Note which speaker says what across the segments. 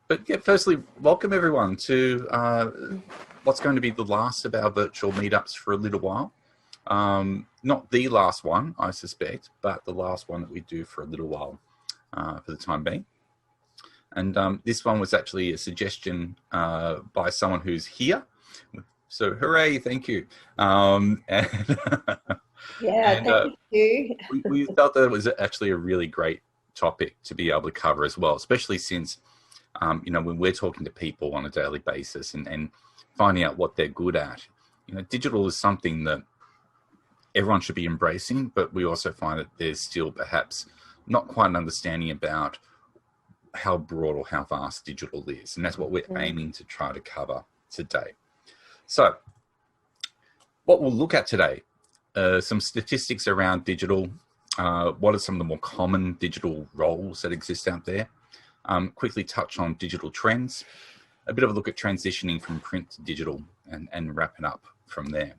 Speaker 1: But yeah, firstly, welcome everyone to what's going to be the last of our virtual meetups for a little while. Not the last one, I suspect, but the last one that we do for a little while for the time being. And this one was actually a suggestion by someone who's here. So hooray, thank you.
Speaker 2: Thank you.
Speaker 1: we felt that it was actually a really great topic to be able to cover as well, especially since, when we're talking to people on a daily basis and finding out what they're good at. Digital is something that everyone should be embracing, but we also find that there's still perhaps not quite an understanding about how broad or how vast digital is. And that's what we're aiming to try to cover today. So what we'll look at today, some statistics around digital, what are some of the more common digital roles that exist out there, quickly touch on digital trends, a bit of a look at transitioning from print to digital, and wrapping up from there.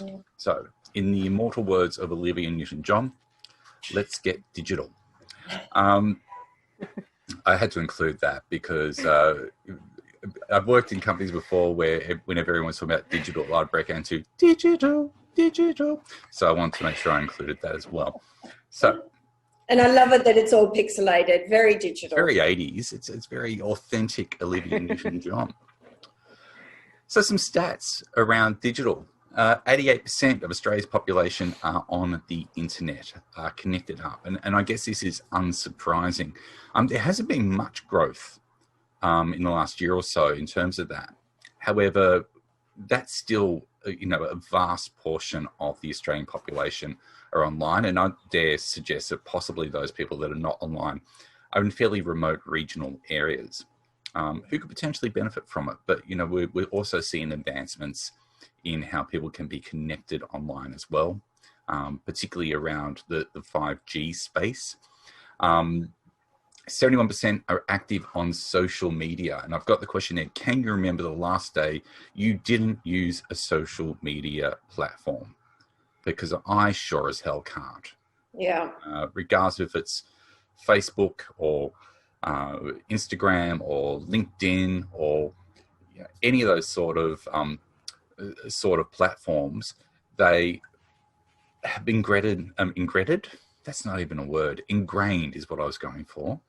Speaker 1: Yeah. So in the immortal words of Olivia Newton-John, let's get digital. I had to include that because I've worked in companies before where whenever everyone's talking about digital, I'd break into digital. So I wanted to make sure I included that as well.
Speaker 2: And I love it that it's all pixelated, very digital.
Speaker 1: Very 80s. It's very authentic Olivia Newton-John. So some stats around digital. 88% of Australia's population are on the internet, are connected up. And I guess this is unsurprising. There hasn't been much growth in the last year or so in terms of that. However, that's still, a vast portion of the Australian population are online. And I dare suggest that possibly those people that are not online are in fairly remote regional areas who could potentially benefit from it. But, we're also seeing advancements in how people can be connected online as well, particularly around the 5G space. 71% are active on social media. And I've got the question there, can you remember the last day you didn't use a social media platform? Because I sure as hell can't.
Speaker 2: Yeah.
Speaker 1: Regardless if it's Facebook or Instagram or LinkedIn or any of those sort of platforms, they have been ingrained. That's not even a word. Ingrained is what I was going for.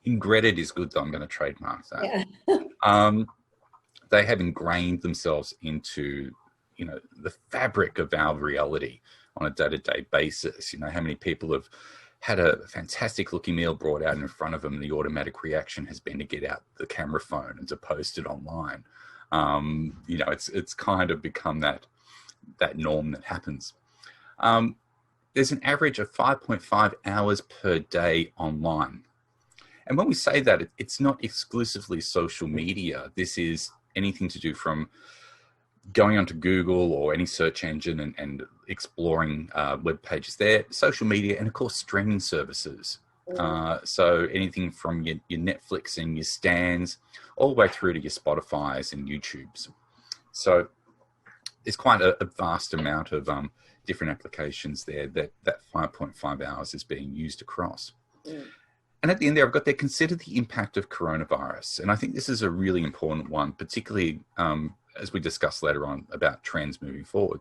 Speaker 1: Ingreded is good, though. I'm going to trademark that. Yeah. They have ingrained themselves into, the fabric of our reality on a day-to-day basis. How many people have had a fantastic looking meal brought out in front of them, and the automatic reaction has been to get out the camera phone and to post it online. It's kind of become that norm that happens. There's an average of 5.5 hours per day online. And when we say that, it's not exclusively social media. This is anything to do from going onto Google or any search engine and exploring web pages there, social media, and of course, streaming services. So anything from your Netflix and your Stans all the way through to your Spotify's and YouTube's. So there's quite a vast amount of different applications there that 5.5 hours is being used across. Mm. And at the end there, I've got there, consider the impact of coronavirus. And I think this is a really important one, particularly as we discuss later on about trends moving forward.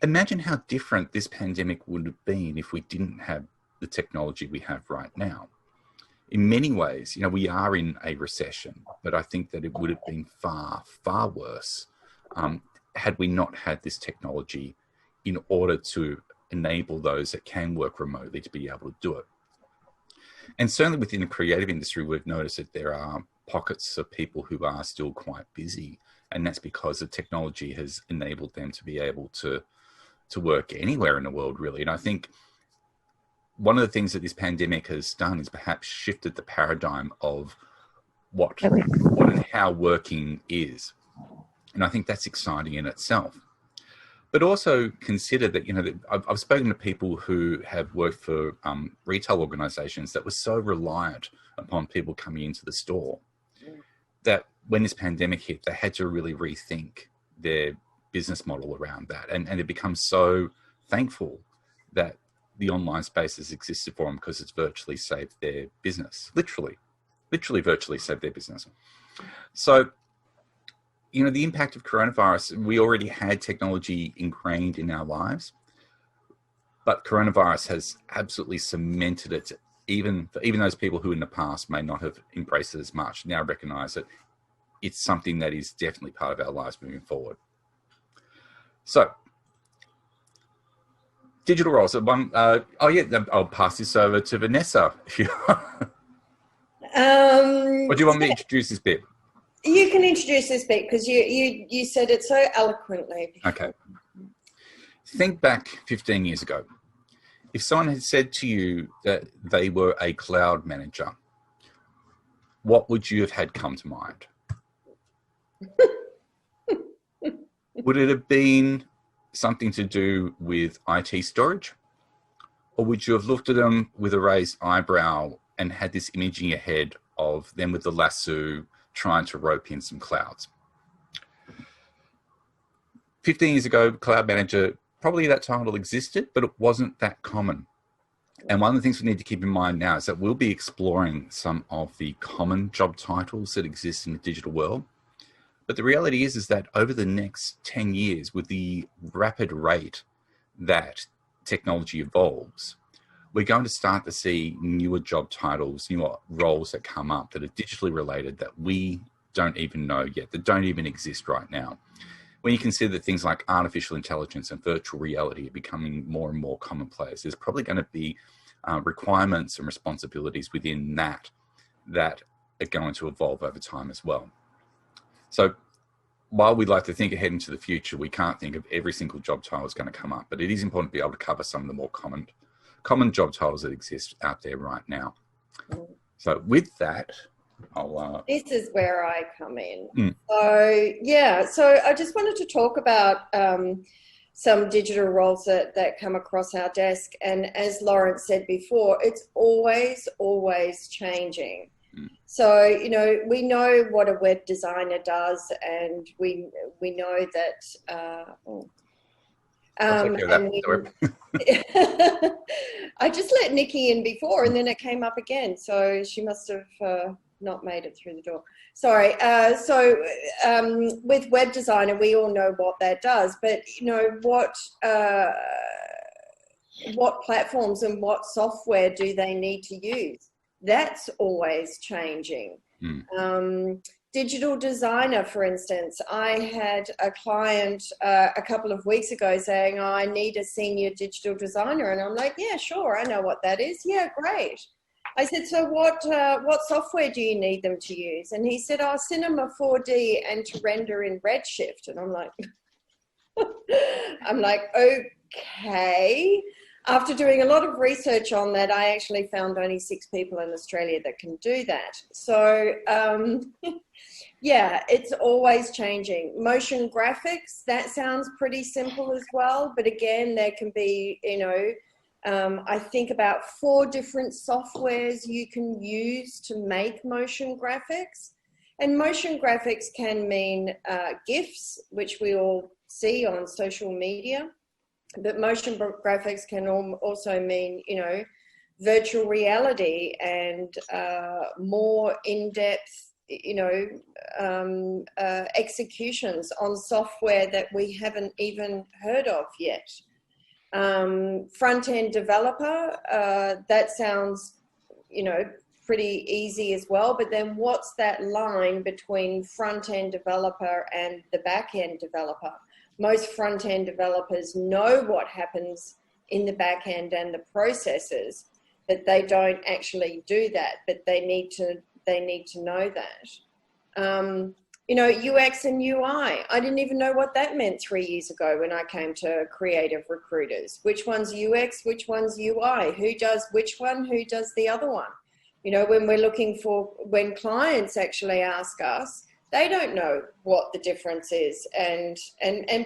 Speaker 1: Imagine how different this pandemic would have been if we didn't have the technology we have right now. In many ways, we are in a recession, but I think that it would have been far, far worse had we not had this technology in order to enable those that can work remotely to be able to do it. And certainly within the creative industry, we've noticed that there are pockets of people who are still quite busy. And that's because the technology has enabled them to be able to work anywhere in the world, really. And I think one of the things that this pandemic has done is perhaps shifted the paradigm of what and how working is. And I think that's exciting in itself. But also consider that, I've spoken to people who have worked for retail organizations that were so reliant upon people coming into the store that when this pandemic hit, they had to really rethink their business model around that. And it becomes so thankful that the online space has existed for them because it's virtually saved their business, literally literally virtually saved their business. So, the impact of coronavirus, we already had technology ingrained in our lives, but coronavirus has absolutely cemented it. Even those people who in the past may not have embraced it as much now recognize that it's something that is definitely part of our lives moving forward. So, digital roles. I'll pass this over to Vanessa. Or do you want me to introduce this bit?
Speaker 2: You can introduce this bit because you said it so eloquently before.
Speaker 1: Okay. Think back 15 years ago. If someone had said to you that they were a cloud manager, what would you have had come to mind? Would it have been something to do with IT storage? Or would you have looked at them with a raised eyebrow and had this image in your head of them with the lasso trying to rope in some clouds? 15 years ago, cloud manager, probably that title existed, but it wasn't that common. And one of the things we need to keep in mind now is that we'll be exploring some of the common job titles that exist in the digital world. But the reality is that over the next 10 years, with the rapid rate that technology evolves, we're going to start to see newer job titles, newer roles that come up that are digitally related that we don't even know yet, that don't even exist right now. When you consider that things like artificial intelligence and virtual reality are becoming more and more commonplace, there's probably going to be requirements and responsibilities within that are going to evolve over time as well. So while we'd like to think ahead into the future, we can't think of every single job title that's going to come up, but it is important to be able to cover some of the more common job titles that exist out there right now. So with that,
Speaker 2: this is where I come in. So I just wanted to talk about some digital roles that come across our desk. And as Lawrence said before, it's always changing. So, we know what a web designer does, and we know that I just let Nikki in before, and then it came up again. So she must have not made it through the door. Sorry. With web designer, we all know what that does. But what platforms and what software do they need to use? That's always changing. Digital designer, for instance, I had a client a couple of weeks ago saying, I need a senior digital designer. And I'm like, yeah, sure. I know what that is. Yeah, great. I said, so what software do you need them to use? And he said, Cinema 4D and to render in Redshift. And I'm like, okay. After doing a lot of research on that, I actually found only 6 people in Australia that can do that. So, yeah, it's always changing. Motion graphics, that sounds pretty simple as well. But again, there can be, I think about 4 different softwares you can use to make motion graphics. And motion graphics can mean GIFs, which we all see on social media. But motion graphics can also mean, virtual reality and more in-depth, executions on software that we haven't even heard of yet. Front-end developer, that sounds, pretty easy as well. But then what's that line between front-end developer and the back-end developer? Most front-end developers know what happens in the back end and the processes, but they don't actually do that. But they need to know that. UX and UI. I didn't even know what that meant 3 years ago when I came to creative recruiters. Which one's UX? Which one's UI? Who does which one? Who does the other one? When clients actually ask us, they don't know what the difference is, and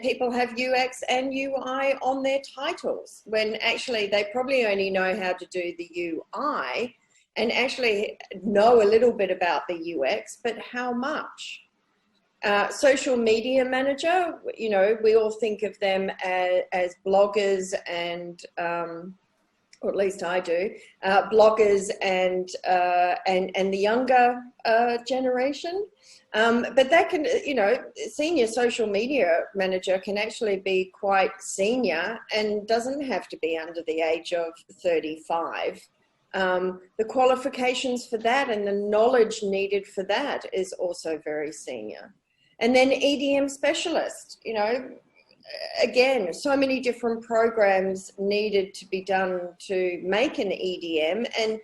Speaker 2: people have UX and UI on their titles when actually they probably only know how to do the UI and actually know a little bit about the UX, but how much? Social media manager, we all think of them as bloggers and or at least I do, bloggers and the younger generation. But that can, you know, senior social media manager can actually be quite senior and doesn't have to be under the age of 35. The qualifications for that and the knowledge needed for that is also very senior. And then EDM specialist, you know, again, so many different programs needed to be done to make an EDM, and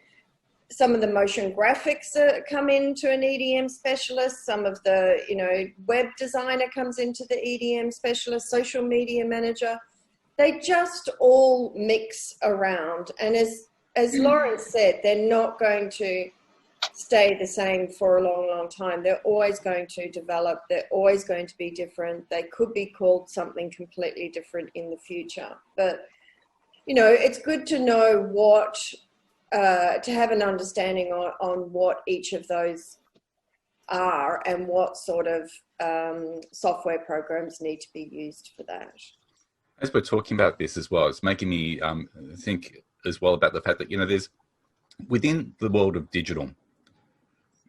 Speaker 2: some of the motion graphics come into an EDM specialist, some of the, you know, web designer comes into the EDM specialist, social media manager. They just all mix around, and as Lauren said, they're not going to stay the same for a long, long time. They're always going to develop. They're always going to be different. They could be called something completely different in the future. But, you know, it's good to know what, to have an understanding on what each of those are and what sort of software programs need to be used for that.
Speaker 1: As we're talking about this as well, it's making me think as well about the fact that, you know, there's within the world of digital,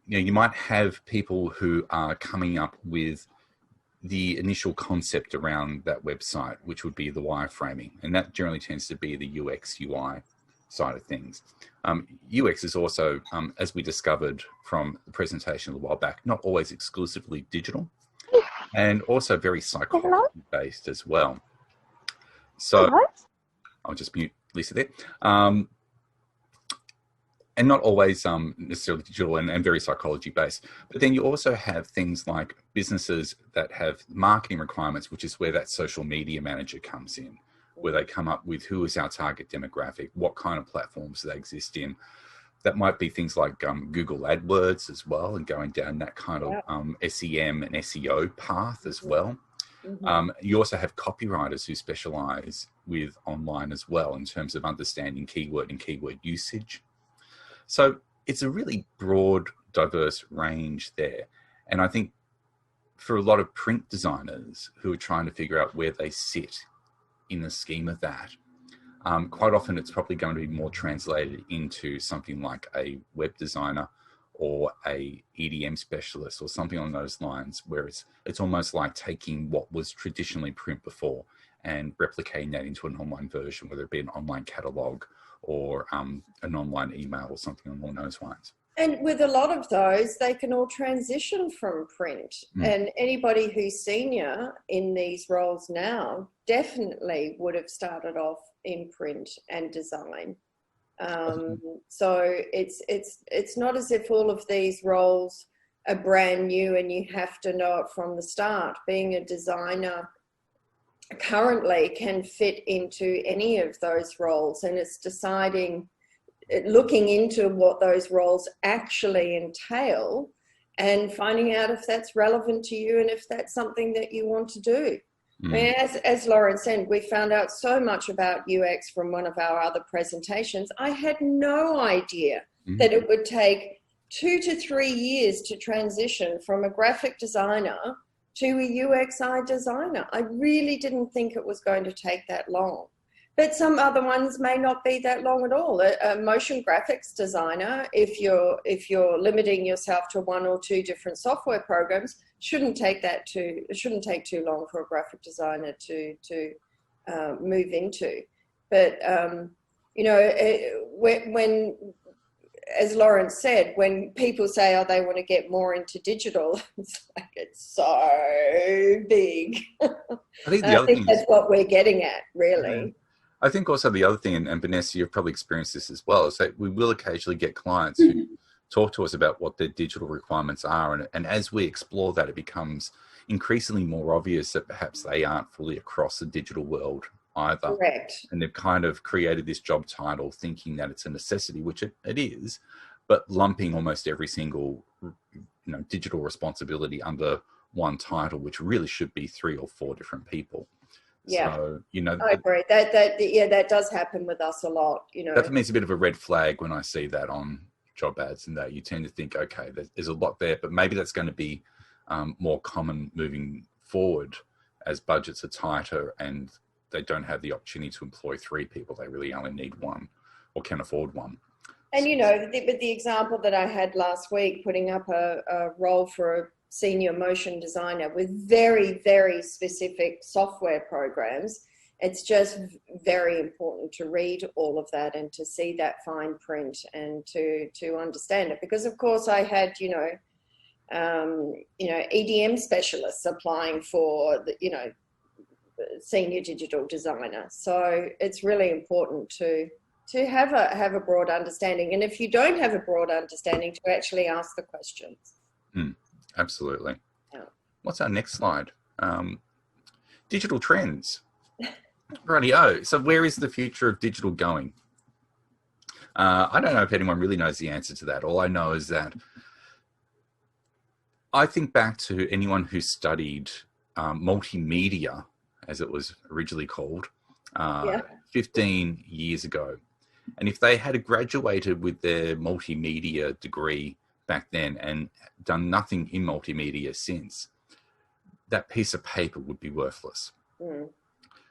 Speaker 1: you know, you might have people who are coming up with the initial concept around that website, which would be the wireframing. And that generally tends to be the UX, UI side of things. UX is also, as we discovered from the presentation a while back, not always exclusively digital, and also very psychology based as well. So I'll just mute Lisa there. And not always necessarily digital and very psychology based. But then you also have things like businesses that have marketing requirements, which is where that social media manager comes in, where they come up with who is our target demographic, what kind of platforms they exist in. That might be things like Google AdWords as well, and going down that kind of SEM and SEO path as well. You also have copywriters who specialize with online as well in terms of understanding keyword and keyword usage. So it's a really broad, diverse range there. And I think for a lot of print designers who are trying to figure out where they sit in the scheme of that, quite often it's probably going to be more translated into something like a web designer or a EDM specialist or something on those lines, where it's almost like taking what was traditionally print before and replicating that into an online version, whether it be an online catalog or an online email or something along those lines.
Speaker 2: And with a lot of those, they can all transition from print. And anybody who's senior in these roles now definitely would have started off in print and design. So it's not as if all of these roles are brand new and you have to know it from the start. Being a designer currently can fit into any of those roles, and it's deciding, looking into what those roles actually entail and finding out if that's relevant to you and if that's something that you want to do. I mean, as Lauren said, we found out so much about UX from one of our other presentations. I had no idea that it would take 2 to 3 years to transition from a graphic designer to a UXI designer. I really didn't think it was going to take that long. But some other ones may not be that long at all. A motion graphics designer, if you're limiting yourself to 1 or 2 different software programs, shouldn't take too long for a graphic designer to move into. But you know, when, as Lauren said, when people say, oh, they want to get more into digital, it's like, it's so big. I think that's what we're getting at, really.
Speaker 1: I think also the other thing, and Vanessa, you've probably experienced this as well, is that we will occasionally get clients who talk to us about what their digital requirements are. And as we explore that, it becomes increasingly more obvious that perhaps they aren't fully across the digital world either.
Speaker 2: Correct.
Speaker 1: And they've kind of created this job title thinking that it's a necessity, which it is, but lumping almost every single, digital responsibility under one title, which really should be 3 or 4 different people.
Speaker 2: Yeah,
Speaker 1: so,
Speaker 2: I agree. That does happen with us a lot.
Speaker 1: That for me is a bit of a red flag when I see that on job ads, and that you tend to think, okay, there's a lot there, but maybe that's going to be more common moving forward as budgets are tighter and they don't have the opportunity to employ 3 people. They really only need 1. or can afford one.
Speaker 2: And, you know, the example that I had last week, putting up a role for a senior motion designer with very, very specific software programs, it's just very important to read all of that and to see that fine print and to understand it. Because, of course, I had, EDM specialists applying for, senior digital designer. So it's really important to have a broad understanding. And if you don't have a broad understanding, to actually ask the questions.
Speaker 1: Absolutely.
Speaker 2: Yeah.
Speaker 1: What's our next slide? Digital trends. Righty-o. So where is the future of digital going? I don't know if anyone really knows the answer to that. All I know is that I think back to anyone who studied multimedia, as it was originally called, 15 years ago. And if they had graduated with their multimedia degree back then and done nothing in multimedia since, that piece of paper would be worthless.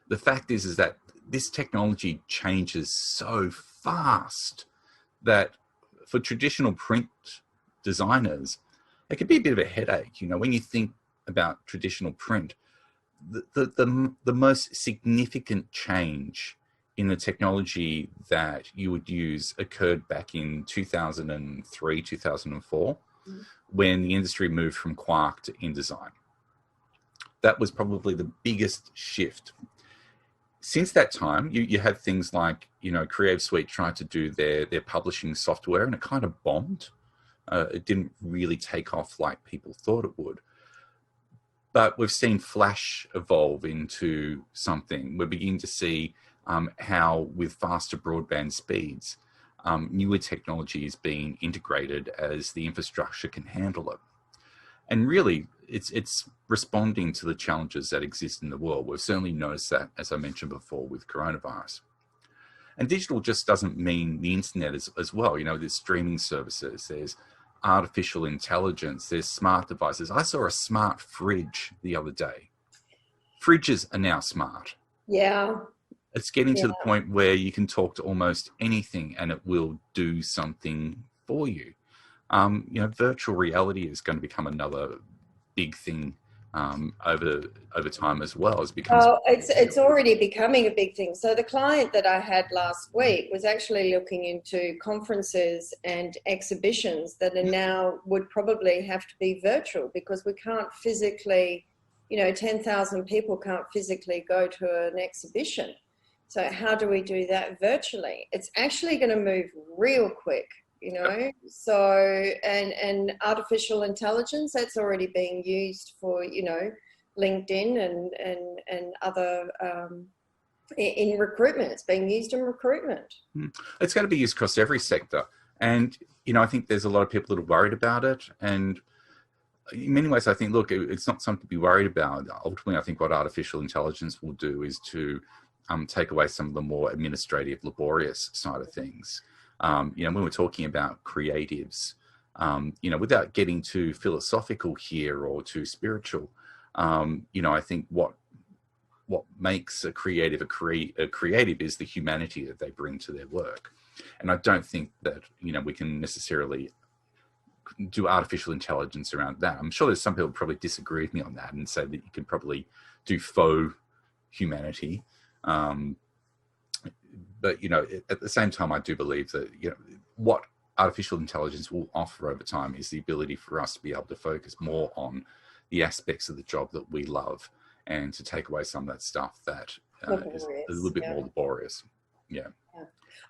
Speaker 1: The fact is that this technology changes so fast that for traditional print designers, it could be a bit of a headache. You know, when you think about traditional print, the most significant change in the technology that you would use occurred back in 2003, 2004, when the industry moved from Quark to InDesign. That was probably the biggest shift. Since that time, you had things like, Creative Suite tried to do their publishing software, and it kind of bombed. It didn't really take off like people thought it would. But we've seen Flash evolve into something. We're beginning to see how, with faster broadband speeds, newer technology is being integrated as the infrastructure can handle it. And really, it's responding to the challenges that exist in the world. We've certainly noticed that, as I mentioned before, with coronavirus. And digital just doesn't mean the internet as well. There's streaming services, there's artificial intelligence, there's smart devices. I saw a smart fridge the other day. Fridges are now smart.
Speaker 2: Yeah.
Speaker 1: It's getting to the point where you can talk to almost anything and it will do something for you. Virtual reality is going to become another big thing over time as well.
Speaker 2: It's already becoming a big thing. So the client that I had last week was actually looking into conferences and exhibitions that are now would probably have to be virtual, because we can't physically, 10,000 people can't physically go to an exhibition. So how do we do that virtually? It's actually going to move real quick. So, and artificial intelligence, that's already being used for, LinkedIn and other, in recruitment. It's being used in recruitment.
Speaker 1: It's going to be used across every sector. And, I think there's a lot of people that are worried about it. And in many ways, I think, look, it's not something to be worried about. Ultimately, I think what artificial intelligence will do is to take away some of the more administrative, laborious side of things. When we're talking about creatives, without getting too philosophical here or too spiritual, I think what makes a creative a creative is the humanity that they bring to their work. And I don't think that, we can necessarily do artificial intelligence around that. I'm sure there's some people probably disagree with me on that and say that you can probably do faux humanity. But, at the same time, I do believe that, what artificial intelligence will offer over time is the ability for us to be able to focus more on the aspects of the job that we love and to take away some of that stuff that is a little bit more laborious. Yeah.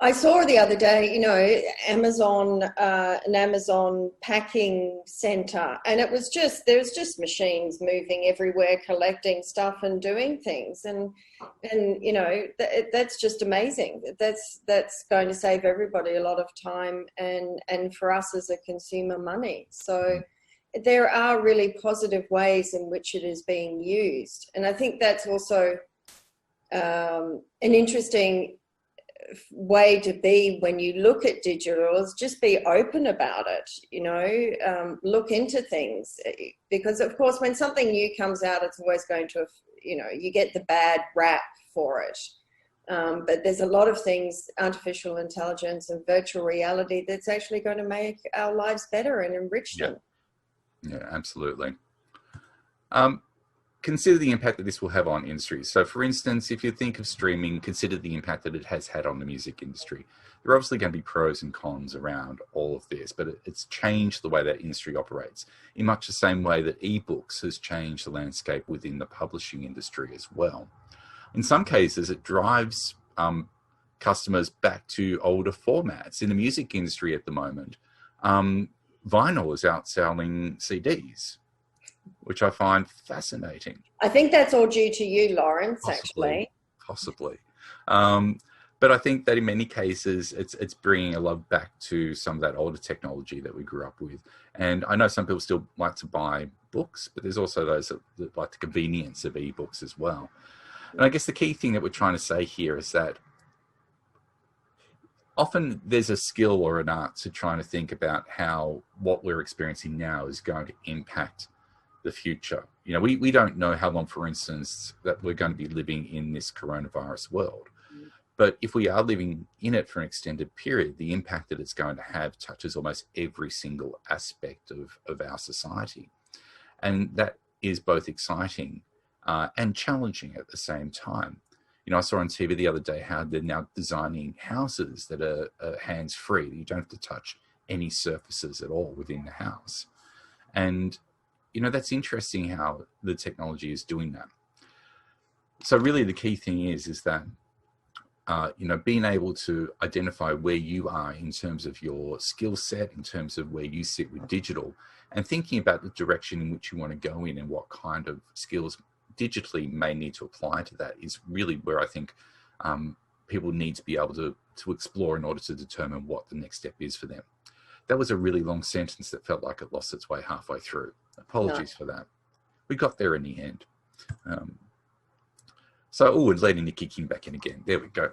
Speaker 2: I saw the other day, Amazon, an Amazon packing center, and there's just machines moving everywhere, collecting stuff and doing things. And that's just amazing. That's going to save everybody a lot of time and for us as a consumer, money. So there are really positive ways in which it is being used. And I think that's also an interesting way to be when you look at digital, is just be open about it, look into things, because of course when something new comes out, it's always going to, you get the bad rap for it, But there's a lot of things, artificial intelligence and virtual reality, that's actually going to make our lives better and enrich them.
Speaker 1: Yeah, absolutely. Consider the impact that this will have on industries. So for instance, if you think of streaming, consider the impact that it has had on the music industry. There are obviously going to be pros and cons around all of this, but it's changed the way that industry operates in much the same way that ebooks has changed the landscape within the publishing industry as well. In some cases, it drives customers back to older formats. In the music industry at the moment, vinyl is outselling CDs, which I find fascinating.
Speaker 2: I think that's all due to you, Lawrence,
Speaker 1: Possibly. But I think that in many cases, it's bringing a love back to some of that older technology that we grew up with. And I know some people still like to buy books, but there's also those that like the convenience of ebooks as well. And I guess the key thing that we're trying to say here is that often there's a skill or an art to trying to think about how what we're experiencing now is going to impact the future. You know, we don't know how long, for instance, that we're going to be living in this coronavirus world. But if we are living in it for an extended period, the impact that it's going to have touches almost every single aspect of our society. And that is both exciting and challenging at the same time. You know, I saw on TV the other day how they're now designing houses that are hands-free. You don't have to touch any surfaces at all within the house. And, you know, that's interesting how the technology is doing that. So really the key thing is that, you know, being able to identify where you are in terms of your skill set, in terms of where you sit with digital, and thinking about the direction in which you want to go in and what kind of skills digitally may need to apply to that is really where I think people need to be able to explore in order to determine what the next step is for them. That was a really long sentence that felt like it lost its way halfway through. Apologies for that. We got there in the end. And letting Nikki King back in again. There we go.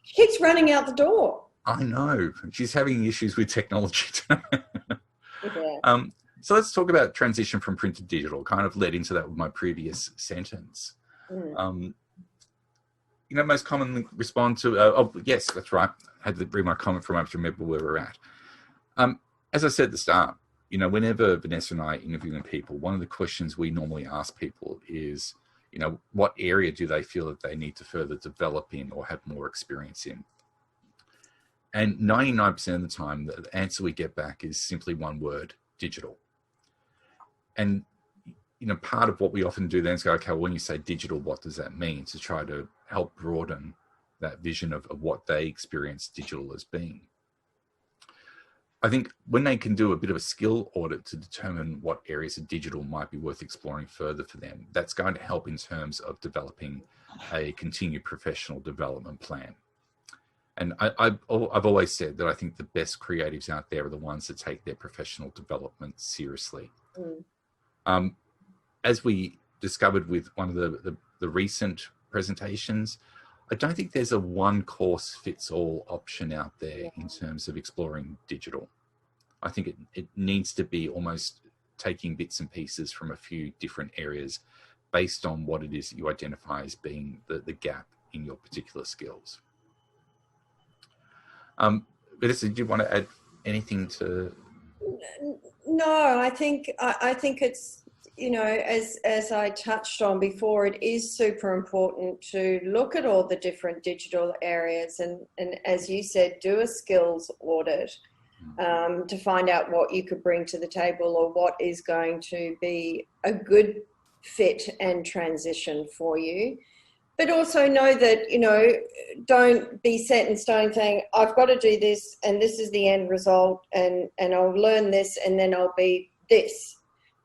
Speaker 2: She keeps running out the door.
Speaker 1: I know. She's having issues with technology today.
Speaker 2: Yeah.
Speaker 1: So let's talk about transition from print to digital, kind of led into that with my previous sentence. You know, most commonly respond to, yes, that's right. I had to bring my comment from up to remember where we're at. As I said at the start, you know, whenever Vanessa and I are interviewing people, one of the questions we normally ask people is, you know, what area do they feel that they need to further develop in or have more experience in? And 99% of the time, the answer we get back is simply one word: digital. And, you know, part of what we often do then is go, okay, well, when you say digital, what does that mean? To try to help broaden that vision of what they experience digital as being. I think when they can do a bit of a skill audit to determine what areas of digital might be worth exploring further for them, that's going to help in terms of developing a continued professional development plan. And I've always said that I think the best creatives out there are the ones that take their professional development seriously. As we discovered with one of the recent presentations, I don't think there's a one course fits all option out there in terms of exploring digital. I think it needs to be almost taking bits and pieces from a few different areas based on what it is that you identify as being the gap in your particular skills. Vanessa, do you want to add anything to?
Speaker 2: No, I think it's, you know, as I touched on before, it is super important to look at all the different digital areas and as you said, do a skills audit to find out what you could bring to the table or what is going to be a good fit and transition for you. But also know that, you know, don't be set in stone saying, I've got to do this and this is the end result and I'll learn this and then I'll be this.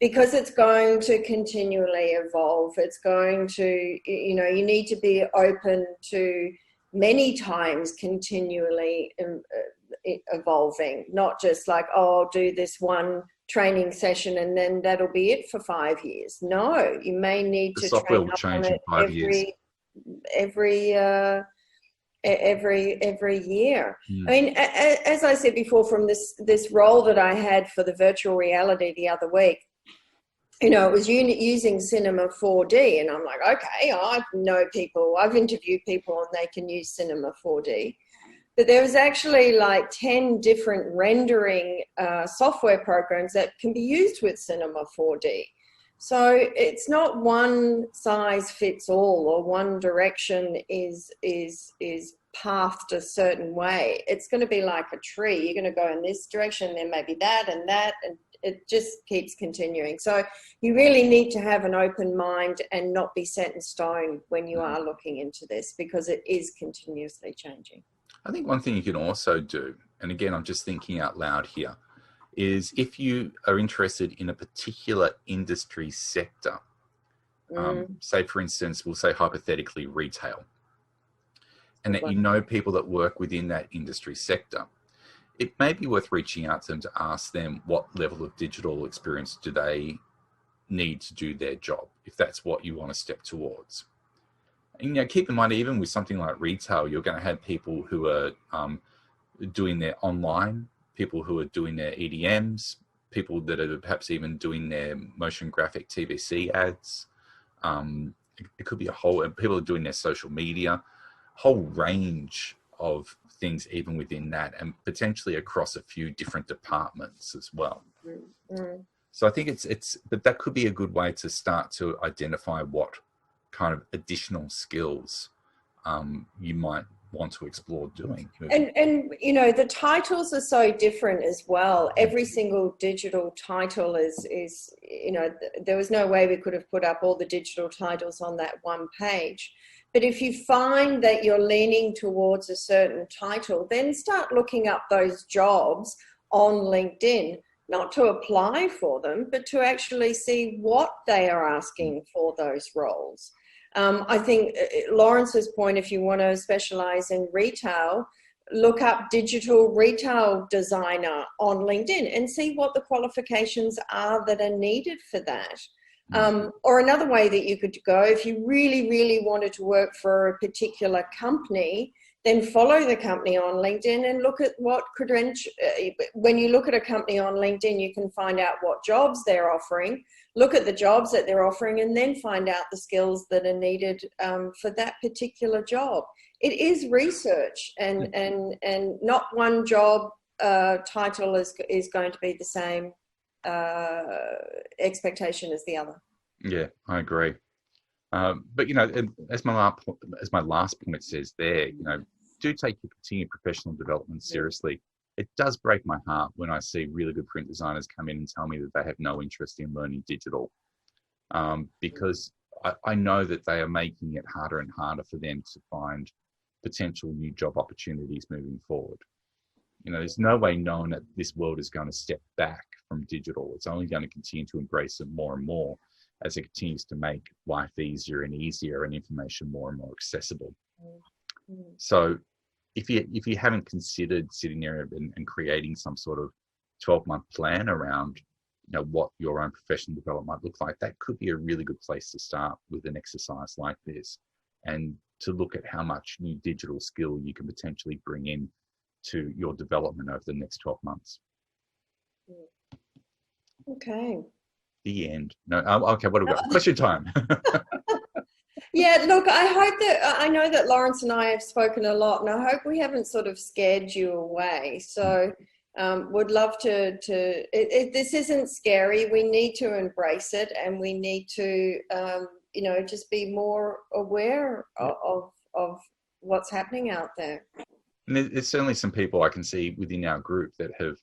Speaker 2: Because it's going to continually evolve. It's going to, you know, you need to be open to many times continually evolving, not just like, oh, I'll do this one training session and then that'll be it for 5 years. No, you may need to train up on it every year. I mean, as I said before, from this role that I had for the virtual reality the other week, it was using Cinema 4D, and I'm like, okay, I know people, I've interviewed people and they can use Cinema 4D. But there was actually like 10 different rendering software programs that can be used with Cinema 4D. So it's not one size fits all, or one direction is pathed a certain way. It's going to be like a tree. You're going to go in this direction, then maybe that, and it just keeps continuing. So you really need to have an open mind and not be set in stone when you are looking into this, because it is continuously changing.
Speaker 1: I think one thing you can also do, and again, I'm just thinking out loud here, is if you are interested in a particular industry sector, say, for instance, we'll say hypothetically retail, and that you know people that work within that industry sector, it may be worth reaching out to them to ask them what level of digital experience do they need to do their job, if that's what you want to step towards. And, keep in mind, even with something like retail, you're going to have people who are doing their online, people who are doing their EDMs, people that are perhaps even doing their motion graphic TVC ads. It could be people are doing their social media, whole range of things even within that, and potentially across a few different departments as well. So I think but that could be a good way to start to identify what kind of additional skills you might want to explore doing.
Speaker 2: And the titles are so different as well. Every single digital title is there was no way we could have put up all the digital titles on that one page. But if you find that you're leaning towards a certain title, then start looking up those jobs on LinkedIn, not to apply for them, but to actually see what they are asking for those roles. I think Lawrence's point, if you want to specialize in retail, look up digital retail designer on LinkedIn and see what the qualifications are that are needed for that. Or another way that you could go, if you really, really wanted to work for a particular company, then follow the company on LinkedIn and look at what when you look at a company on LinkedIn, you can find out what jobs they're offering, look at the jobs that they're offering, and then find out the skills that are needed for that particular job. It is research, and not one job title is going to be the same expectation as the other.
Speaker 1: Yeah, I agree. But as my last point says there, do take your continued professional development seriously. It does break my heart when I see really good print designers come in and tell me that they have no interest in learning digital, because I know that they are making it harder and harder for them to find potential new job opportunities moving forward. There's no way knowing that this world is going to step back from digital. It's only going to continue to embrace it more and more as it continues to make life easier and easier and information more and more accessible. So if you haven't considered sitting there and creating some sort of 12-month plan around what your own professional development might look like, that could be a really good place to start with an exercise like this, and to look at how much new digital skill you can potentially bring in to your development over the next 12 months.
Speaker 2: Okay.
Speaker 1: The end. No. Okay. What do we got? Question time.
Speaker 2: Yeah. Look, I know that Lawrence and I have spoken a lot, and I hope we haven't sort of scared you away. So, would love to. This isn't scary. We need to embrace it, and we need to, just be more aware of what's happening out there.
Speaker 1: And there's certainly some people I can see within our group that have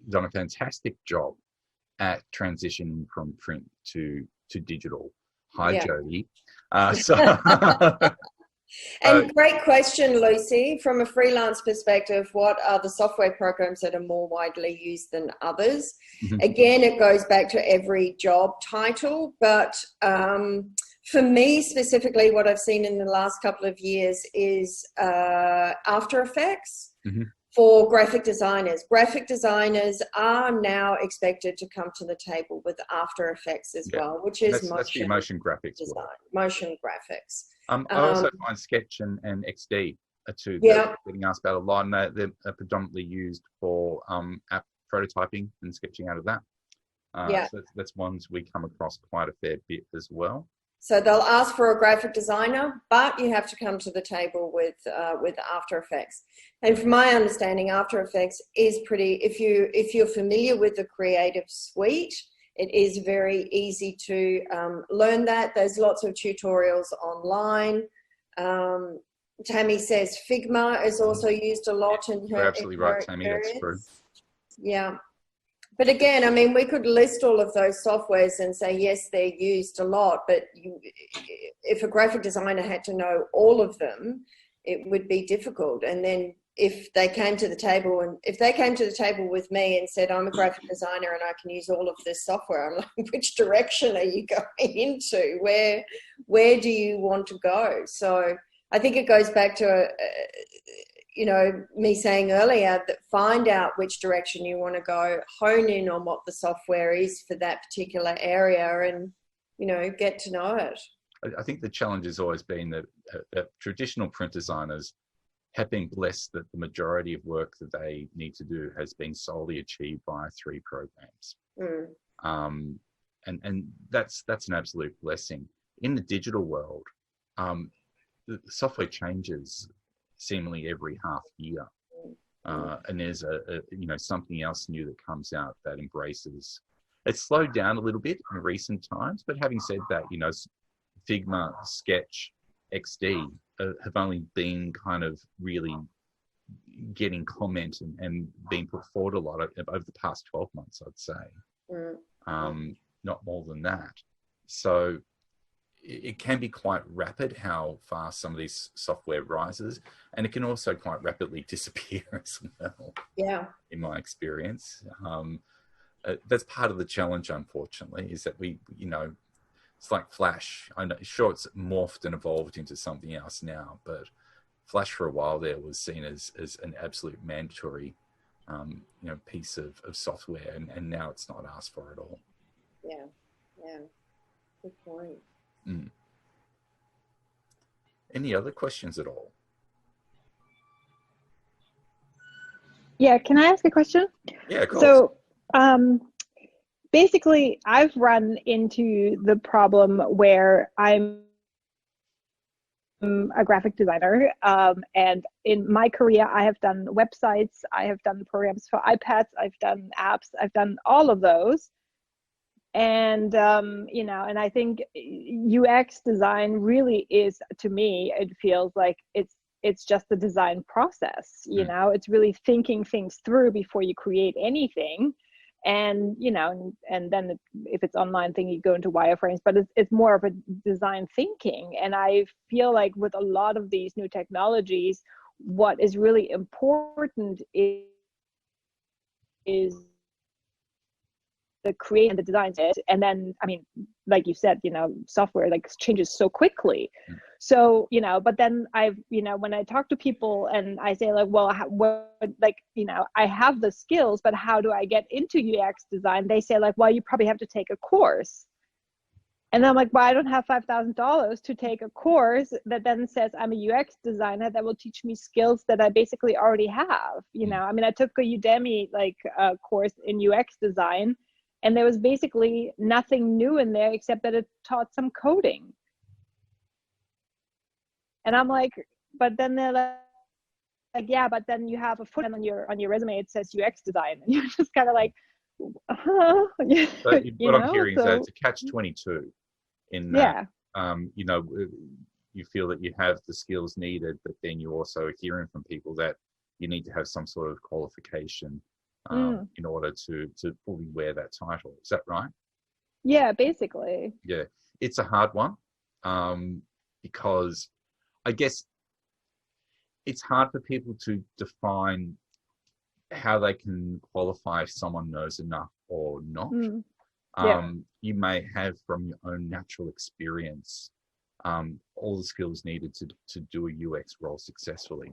Speaker 1: done a fantastic job at transitioning from print to digital. Hi, yeah. Jody.
Speaker 2: And great question, Lucy. From a freelance perspective, what are the software programs that are more widely used than others? Again, it goes back to every job title, but for me specifically, what I've seen in the last couple of years is After Effects. For graphic designers. Graphic designers are now expected to come to the table with After Effects as well, which is
Speaker 1: that's the motion graphics
Speaker 2: design. Motion graphics.
Speaker 1: I also find Sketch and XD are two that are getting asked about a lot, and they're predominantly used for app prototyping and sketching out of that.
Speaker 2: Yeah.
Speaker 1: So that's ones we come across quite a fair bit as well.
Speaker 2: So they'll ask for a graphic designer, but you have to come to the table with After Effects. And from my understanding, After Effects is pretty. If you're familiar with the Creative Suite, it is very easy to learn that. There's lots of tutorials online. Tammy says Figma is also used a lot in her.
Speaker 1: You're absolutely right, Tammy. That's true.
Speaker 2: Yeah. But again, I mean, we could list all of those softwares and say, yes, they're used a lot, but if a graphic designer had to know all of them, it would be difficult. And then if they came to the table with me and said, I'm a graphic designer and I can use all of this software, I'm like, which direction are you going into? Where do you want to go? So I think it goes back to me saying earlier that find out which direction you want to go, hone in on what the software is for that particular area, and, get to know it.
Speaker 1: I think the challenge has always been that traditional print designers have been blessed that the majority of work that they need to do has been solely achieved via 3 programs. And that's an absolute blessing. In the digital world, the software changes seemingly every half year, and there's something else new that comes out that embraces. It's slowed down a little bit in recent times, but having said that, Figma, Sketch, XD have only been kind of really getting comment and being put forward a lot over the past 12 months, I'd say. Not more than that. So it can be quite rapid how fast some of these software rises, and it can also quite rapidly disappear as well.
Speaker 2: Yeah.
Speaker 1: In my experience, that's part of the challenge, unfortunately, is that it's like Flash. I know, sure, it's morphed and evolved into something else now, but Flash for a while there was seen as an absolute mandatory, piece of software, and now it's not asked for at all.
Speaker 2: Yeah. Good point.
Speaker 1: Any other questions at all?
Speaker 3: Yeah, can I ask a question?
Speaker 1: Yeah, of course.
Speaker 3: So basically, I've run into the problem where I'm a graphic designer, and in my career, I have done websites, I have done programs for iPads, I've done apps, I've done all of those. And and I think UX design really is, to me, it feels like it's just the design process. It's really thinking things through before you create anything, and and then if it's online thing, you go into wireframes, but it's more of a design thinking. And I feel like with a lot of these new technologies, what is really important is the create and the design, and then like you said, software changes so quickly. So but then I've when I talk to people and I say well, I have the skills, but how do I get into UX design? They say well, you probably have to take a course. And I'm well, I don't have $5,000 to take a course that then says I'm a UX designer that will teach me skills that I basically already have. I took a Udemy course in UX design, and there was basically nothing new in there except that it taught some coding. And I'm but then they're yeah, but then you have a footnote on your resume, it says UX design. And you're just kind of huh?
Speaker 1: But what I'm hearing is that it's a catch-22 in that, you feel that you have the skills needed, but then you also are hearing from people that you need to have some sort of qualification in order to fully wear that title. Is that right?
Speaker 3: Yeah, basically.
Speaker 1: Yeah, it's a hard one, because I guess it's hard for people to define how they can qualify if someone knows enough or not. You may have, from your own natural experience, all the skills needed to do a UX role successfully.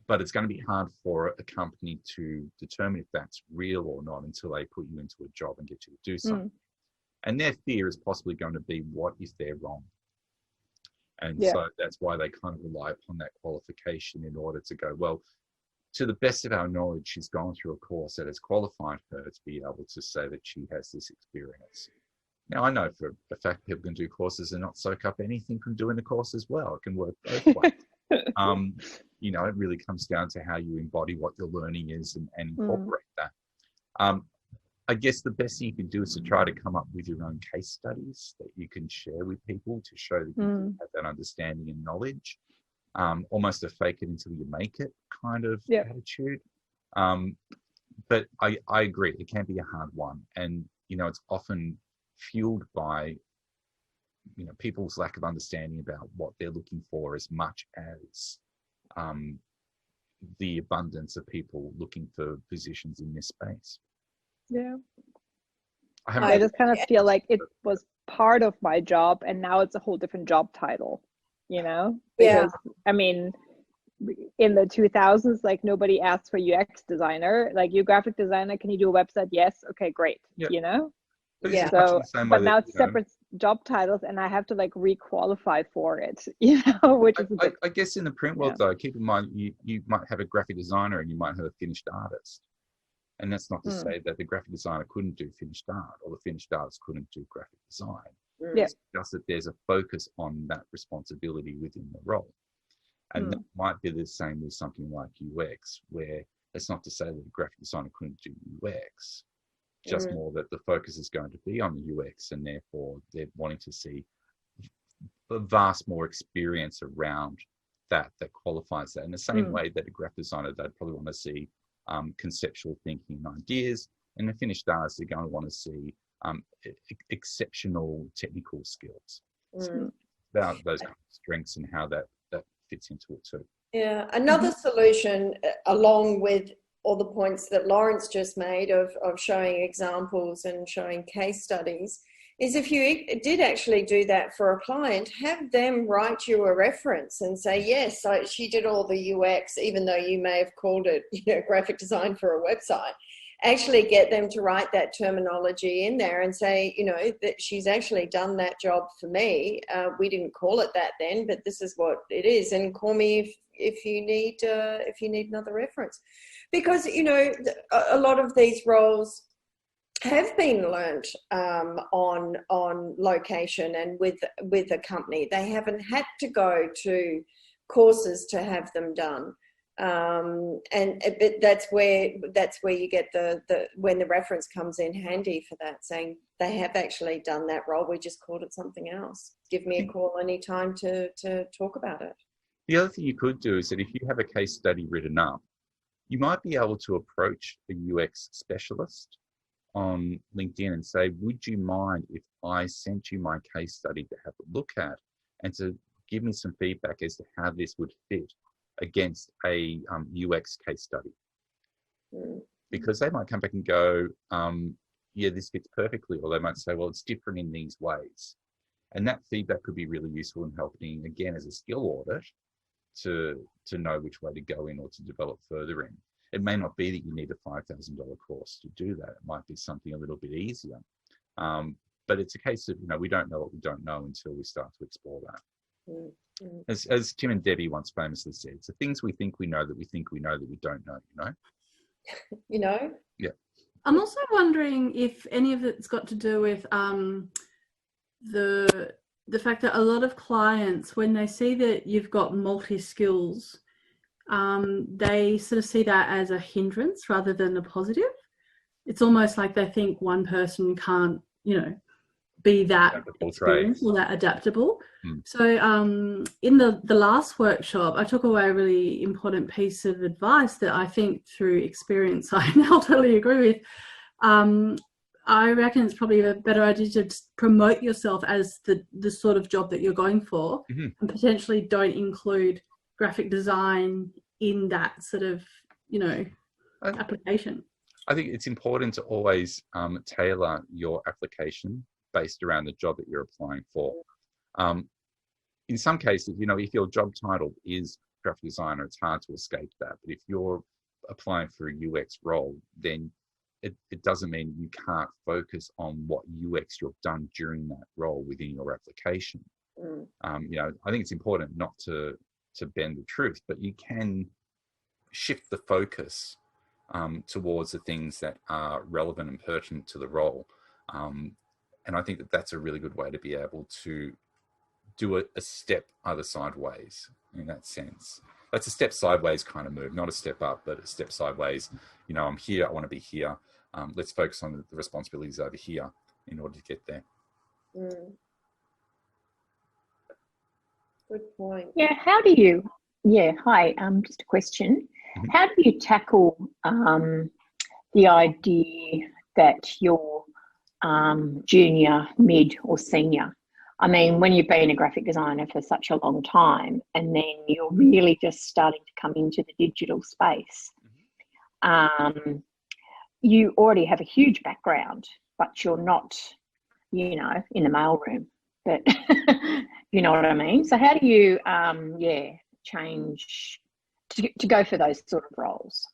Speaker 1: But it's going to be hard for a company to determine if that's real or not until they put you into a job and get you to do something. And their fear is possibly going to be, what if they're wrong? And so that's why they kind of rely upon that qualification in order to go, well, to the best of our knowledge, she's gone through a course that has qualified her to be able to say that she has this experience. Now, I know for a fact people can do courses and not soak up anything from doing the course as well. It can work both ways. You know, it really comes down to how you embody what your learning is and incorporate that. I guess the best thing you can do is to try to come up with your own case studies that you can share with people to show that you have that understanding and knowledge. Almost a fake it until you make it kind of attitude. But I agree, it can be a hard one. And, you know, it's often fueled by, you know, people's lack of understanding about what they're looking for as much as the abundance of people looking for positions in this space.
Speaker 3: Yeah. I just kind of feel like it was part of my job and now it's a whole different job title, you know? Because, I mean, in the 2000s, like nobody asked for UX designer. Like, you graphic designer, can you do a website? Yes. Okay, great. You know?
Speaker 1: But
Speaker 3: so, but now it's separate job titles and I have to like re-qualify for it, you know, which is
Speaker 1: I guess in the print world though, keep in mind, you might have a graphic designer and you might have a finished artist. And that's not to say that the graphic designer couldn't do finished art or the finished artist couldn't do graphic design. It's just that there's a focus on that responsibility within the role. And that might be the same with something like UX, where it's not to say that the graphic designer couldn't do UX, just more that the focus is going to be on the UX, and therefore they're wanting to see a vast more experience around that qualifies that. In the same way that a graphic designer, they'd probably want to see conceptual thinking and ideas, and the finished artists are going to want to see exceptional technical skills. So about those kind of strengths and how that fits into it too.
Speaker 2: Yeah, another solution along with all the points that Lawrence just made of showing examples and showing case studies is, if you did actually do that for a client, have them write you a reference and say, yes, she did all the UX, even though you may have called it, you know, graphic design for a website. Actually get them to write that terminology in there and say, you know, that she's actually done that job for me. We didn't call it that then, but this is what it is. And call me if you need another reference, because, you know, a lot of these roles have been learnt on location and with a company. They haven't had to go to courses to have them done. But that's where you get the when the reference comes in handy for that, saying they have actually done that role. We just called it something else. Give me a call anytime to talk about it.
Speaker 1: The other thing you could do is that if you have a case study written up, you might be able to approach a UX specialist on LinkedIn and say, would you mind if I sent you my case study to have a look at and to give me some feedback as to how this would fit against a UX case study? Because they might come back and go, yeah, this fits perfectly. Or they might say, well, it's different in these ways. And that feedback could be really useful in helping, again, as a skill audit, to know which way to go in or to develop further in. It may not be that you need a $5,000 course to do that. It might be something a little bit easier. But it's a case of, you know, we don't know what we don't know until we start to explore that. As Tim and Debbie once famously said, it's the things we think we know that we don't know, you know?
Speaker 2: You know?
Speaker 1: Yeah.
Speaker 4: I'm also wondering if any of it's got to do with the fact that a lot of clients, when they see that you've got multi-skills, they sort of see that as a hindrance rather than a positive. It's almost like they think one person can't, you know, be that experienced or that adaptable. So in the last workshop, I took away a really important piece of advice that I think through experience I now totally agree with. I reckon it's probably a better idea to promote yourself as the sort of job that you're going for, and potentially don't include graphic design in that sort of, you know, application.
Speaker 1: I think it's important to always tailor your application based around the job that you're applying for. In some cases, you know, if your job title is graphic designer, it's hard to escape that. But if you're applying for a UX role, then it doesn't mean you can't focus on what UX you've done during that role within your application. You know, I think it's important not to bend the truth, but you can shift the focus towards the things that are relevant and pertinent to the role. And I think that that's a really good way to be able to do a step either sideways in that sense. That's a step sideways kind of move, not a step up, but a step sideways. You know, I'm here, I want to be here. Let's focus on the responsibilities over here in order to get there.
Speaker 2: Good point.
Speaker 5: Yeah, how do you, hi, just a question.
Speaker 1: Mm-hmm.
Speaker 5: How do you tackle the idea that you're junior, mid or senior? I mean, when you've been a graphic designer for such a long time and then you're really just starting to come into the digital space, you already have a huge background, but you're not, you know, in the mailroom. But you know what I mean? So how do you, change to go for those sort of roles?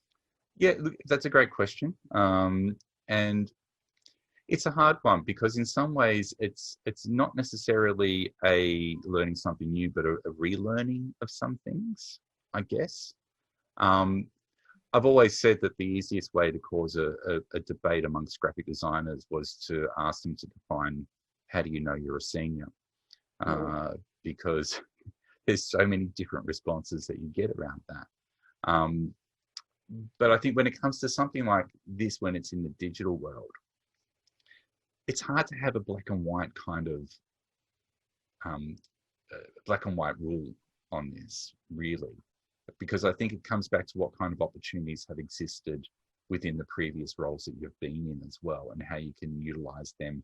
Speaker 1: Yeah, look, that's a great question. And it's a hard one because in some ways it's not necessarily a learning something new, but a relearning of some things, I guess. I've always said that the easiest way to cause a debate amongst graphic designers was to ask them to define, how do you know you're a senior? Because there's so many different responses that you get around that. But I think when it comes to something like this, when it's in the digital world, it's hard to have a black and white kind of black and white rule on this, really, because I think it comes back to what kind of opportunities have existed within the previous roles that you've been in as well, and how you can utilize them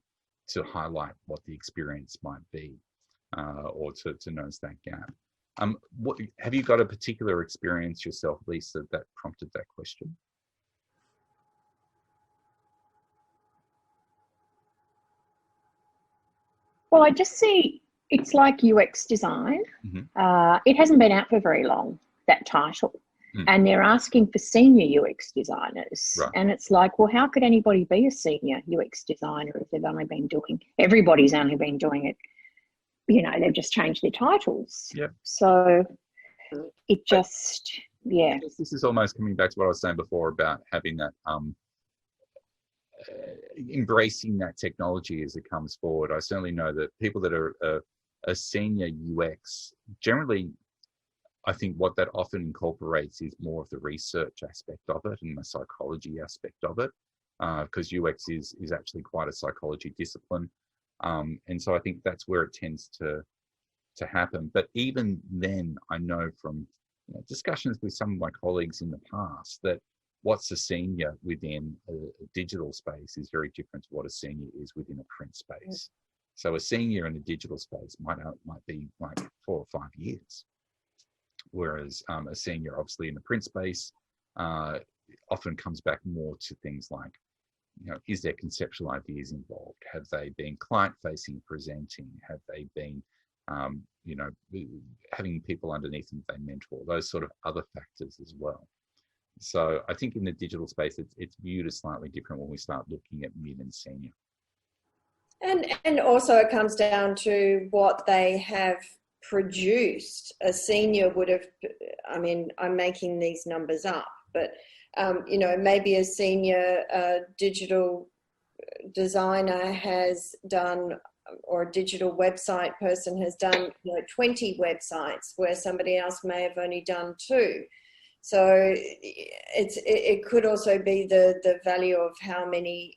Speaker 1: to highlight what the experience might be, or to nose that gap. What have you got a particular experience yourself, Lisa, that prompted that question?
Speaker 5: Well, I just see it's like UX design. It hasn't been out for very long, that title. And they're asking for senior UX designers. Right. And it's like, well, how could anybody be a senior UX designer if they've only been doing, everybody's only been doing it, you know, they've just changed their titles.
Speaker 1: Yeah.
Speaker 5: So it just,
Speaker 1: I guess this is almost coming back to what I was saying before about having that, embracing that technology as it comes forward. I certainly know that people that are a senior UX, generally, I think what that often incorporates is more of the research aspect of it and the psychology aspect of it, because UX is actually quite a psychology discipline. And so I think that's where it tends to happen. But even then, I know from discussions with some of my colleagues in the past that what's a senior within a digital space is very different to what a senior is within a print space. So a senior in a digital space might be like 4 or 5 years, whereas a senior, obviously in the print space, often comes back more to things like, is there conceptual ideas involved? Have they been client-facing, presenting? Have they been, having people underneath them they mentor? Those sort of other factors as well. So I think in the digital space, it's viewed as slightly different when we start looking at mid and senior.
Speaker 2: And also it comes down to what they have produced. A senior would have, I mean, I'm making these numbers up, but maybe a senior digital designer has done, or a digital website person has done 20 websites where somebody else may have only done 2. So it could also be the value of how many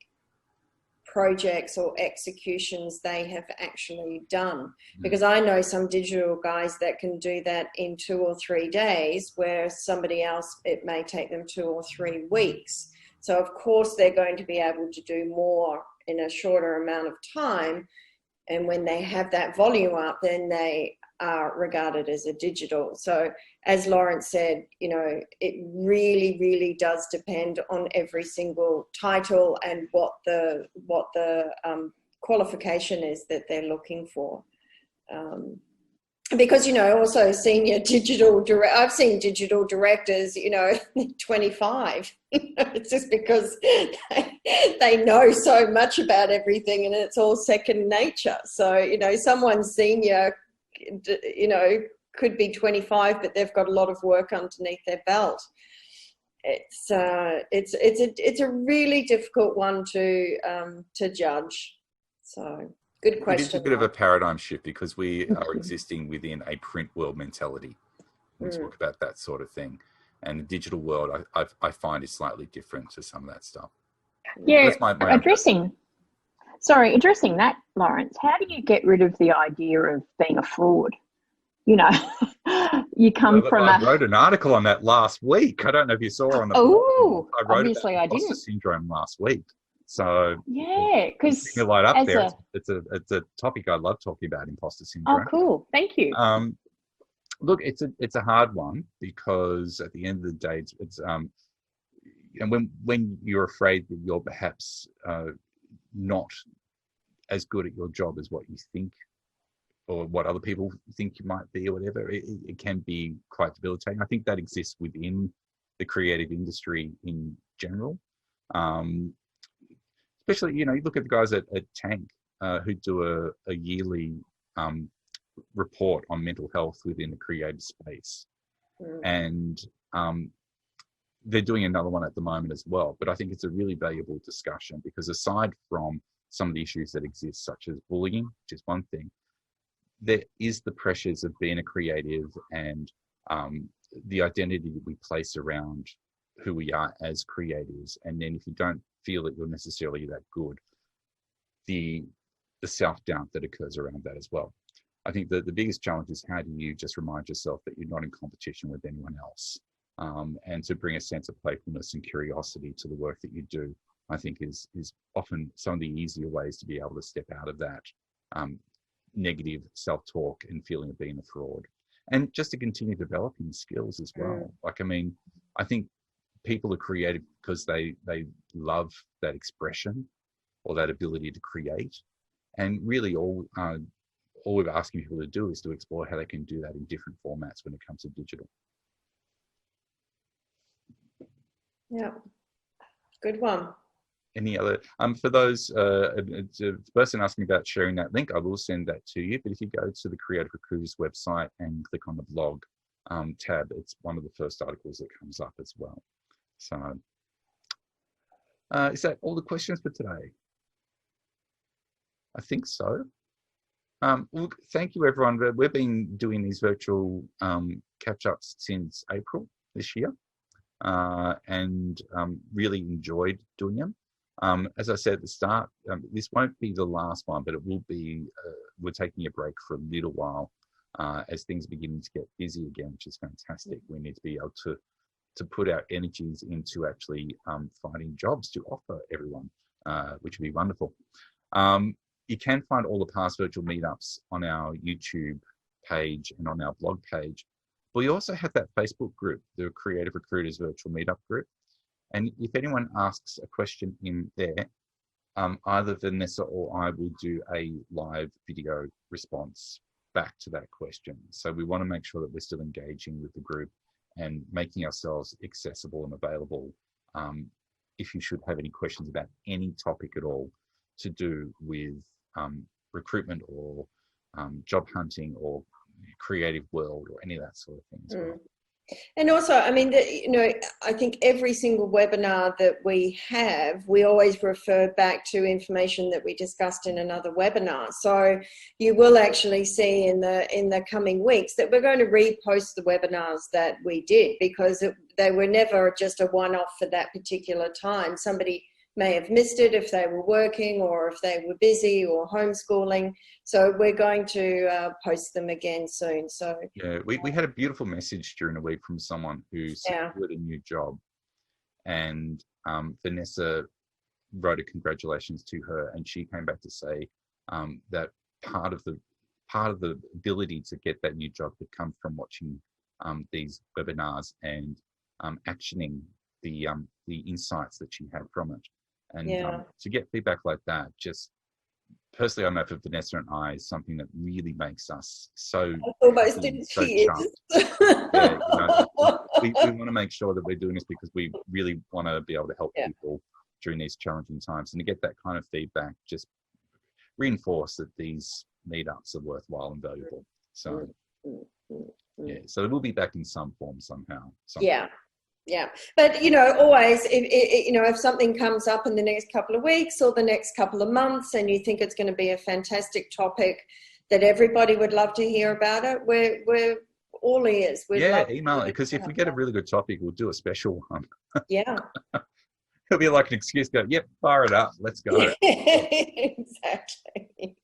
Speaker 2: projects or executions they have actually done, because I know some digital guys that can do that in 2 or 3 days, where somebody else it may take them 2 or 3 weeks. So of course they're going to be able to do more in a shorter amount of time, and when they have that volume up, then they are regarded as a digital. So as Lawrence said, it really, really does depend on every single title and what the qualification is that they're looking for. Because, also senior digital I've seen digital directors, 25. It's just because they know so much about everything and it's all second nature. So, someone senior, could be 25, but they've got a lot of work underneath their belt. it's a really difficult one to judge. So good question.
Speaker 1: It is a bit of a paradigm shift because we are existing within a print world mentality. We talk about that sort of thing, and the digital world I find is slightly different to some of that stuff.
Speaker 5: Yeah, addressing that, Lawrence, how do you get rid of the idea of being a fraud? You know, you come from
Speaker 1: I wrote an article on that last week. I don't know if you saw on the
Speaker 5: blog.
Speaker 1: I wrote
Speaker 5: obviously
Speaker 1: about
Speaker 5: I didn't.
Speaker 1: imposter syndrome last week. So
Speaker 5: yeah, because
Speaker 1: light up there. It's a topic I love talking about, imposter syndrome.
Speaker 5: Oh, cool! Thank you.
Speaker 1: Look, it's a hard one because at the end of the day, it's and when you're afraid that you're perhaps not as good at your job as what you think or what other people think you might be or whatever, it can be quite debilitating. I think that exists within the creative industry in general. Especially, you look at the guys at Tank who do a yearly report on mental health within the creative space. And they're doing another one at the moment as well. But I think it's a really valuable discussion because aside from some of the issues that exist, such as bullying, which is one thing, there is the pressures of being a creative and the identity that we place around who we are as creatives. And then if you don't feel that you're necessarily that good, the self-doubt that occurs around that as well. I think that the biggest challenge is how do you just remind yourself that you're not in competition with anyone else, and to bring a sense of playfulness and curiosity to the work that you do, I think is often some of the easier ways to be able to step out of that negative self-talk and feeling of being a fraud, and just to continue developing skills as well. I think people are creative because they love that expression or that ability to create, and really all we're asking people to do is to explore how they can do that in different formats when it comes to digital.
Speaker 2: Yeah, good one.
Speaker 1: Any other, for those, the person asked me about sharing that link, I will send that to you. But if you go to the Creative Recruiters website and click on the blog tab, it's one of the first articles that comes up as well. So is that all the questions for today? I think so. Look, thank you, everyone. We've been doing these virtual catch-ups since April this year, and really enjoyed doing them. As I said at the start, this won't be the last one, but it will be, we're taking a break for a little while as things are beginning to get busy again, which is fantastic. We need to be able to put our energies into actually finding jobs to offer everyone, which would be wonderful. You can find all the past virtual meetups on our YouTube page and on our blog page. We also have that Facebook group, the Creative Recruiters Virtual Meetup group. And if anyone asks a question in there, either Vanessa or I will do a live video response back to that question. So we want to make sure that we're still engaging with the group and making ourselves accessible and available if you should have any questions about any topic at all to do with recruitment or job hunting or creative world or any of that sort of thing as well.
Speaker 2: And also, I mean, I think every single webinar that we have, we always refer back to information that we discussed in another webinar. So you will actually see in the coming weeks that we're going to repost the webinars that we did, because they were never just a one-off for that particular time. Somebody may have missed it if they were working or if they were busy or homeschooling. So we're going to post them again soon. So
Speaker 1: yeah, we had a beautiful message during the week from someone who secured a new job, and Vanessa wrote a congratulations to her, and she came back to say that part of the ability to get that new job could come from watching these webinars and actioning the insights that she had from it. And to get feedback like that, just personally, I know for Vanessa and I, is something that really makes us so
Speaker 2: almost in tears.
Speaker 1: Yeah, we want to make sure that we're doing this because we really want to be able to help people during these challenging times, and to get that kind of feedback just reinforce that these meetups are worthwhile and valuable. So yeah, so we'll be back in some form somehow.
Speaker 2: Yeah. Yeah, but always, if something comes up in the next couple of weeks or the next couple of months, and you think it's going to be a fantastic topic that everybody would love to hear about it, we're all ears.
Speaker 1: Email it, because if we get a really good topic, we'll do a special one.
Speaker 2: Yeah.
Speaker 1: It'll be like an excuse to go, yep, fire it up, let's go.
Speaker 2: Exactly.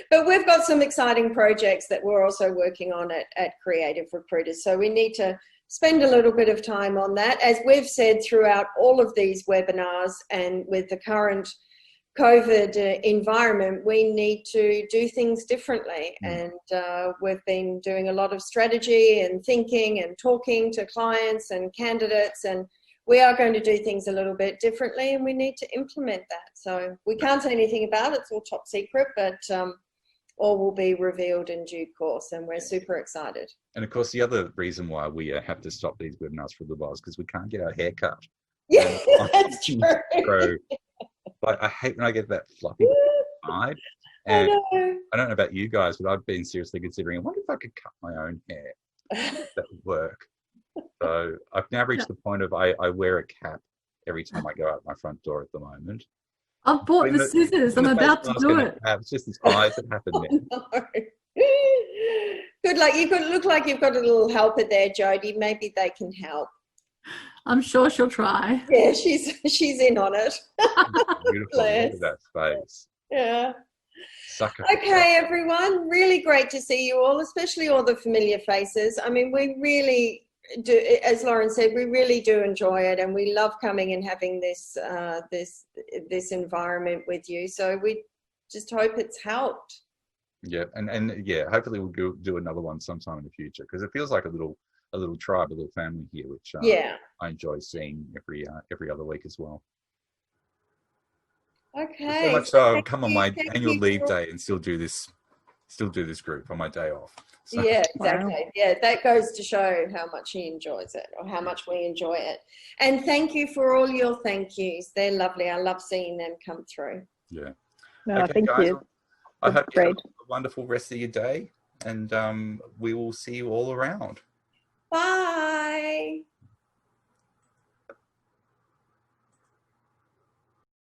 Speaker 2: But we've got some exciting projects that we're also working on at Creative Recruiters. So we need to spend a little bit of time on that. As we've said throughout all of these webinars, and with the current COVID environment, we need to do things differently. And we've been doing a lot of strategy and thinking and talking to clients and candidates, and we are going to do things a little bit differently, and we need to implement that. So we can't say anything about it. It's all top secret, but all will be revealed in due course, and we're super excited.
Speaker 1: And of course, the other reason why we have to stop these webinars for a little while is because we can't get our hair cut.
Speaker 2: Yeah, that's true.
Speaker 1: Like, I hate when I get that fluffy side. And I don't know about you guys, but I've been seriously considering, I wonder if I could cut my own hair. That would work. So I've now reached the point of I wear a cap every time I go out my front door at the moment.
Speaker 4: I've bought the scissors. I'm about to do it.
Speaker 1: It's just his eyes that happen there.
Speaker 2: No. Good luck. You could look like you've got a little helper there, Jody. Maybe they can help.
Speaker 4: I'm sure she'll try.
Speaker 2: Yeah, she's in on it.
Speaker 1: Beautiful. Look at that face.
Speaker 2: Yeah.
Speaker 1: Sucker.
Speaker 2: Okay, everyone. Really great to see you all, especially all the familiar faces. I mean, we really do, as Lauren said, we really do enjoy it, and we love coming and having this this environment with you. So we just hope it's helped.
Speaker 1: Yeah, and yeah, hopefully we'll do another one sometime in the future, because it feels like a little tribe, a little family here, which I enjoy seeing every other week as well.
Speaker 2: Okay.
Speaker 1: So much so I'll come on my annual leave day and still do this group on my day off. So.
Speaker 2: Yeah, exactly. Wow. Yeah, that goes to show how much he enjoys it, or how much we enjoy it. And thank you for all your thank yous. They're lovely. I love seeing them come through.
Speaker 1: Yeah.
Speaker 3: No,
Speaker 1: okay,
Speaker 3: thank
Speaker 1: guys,
Speaker 3: you.
Speaker 1: I hope you have a wonderful rest of your day, and we will see you all around.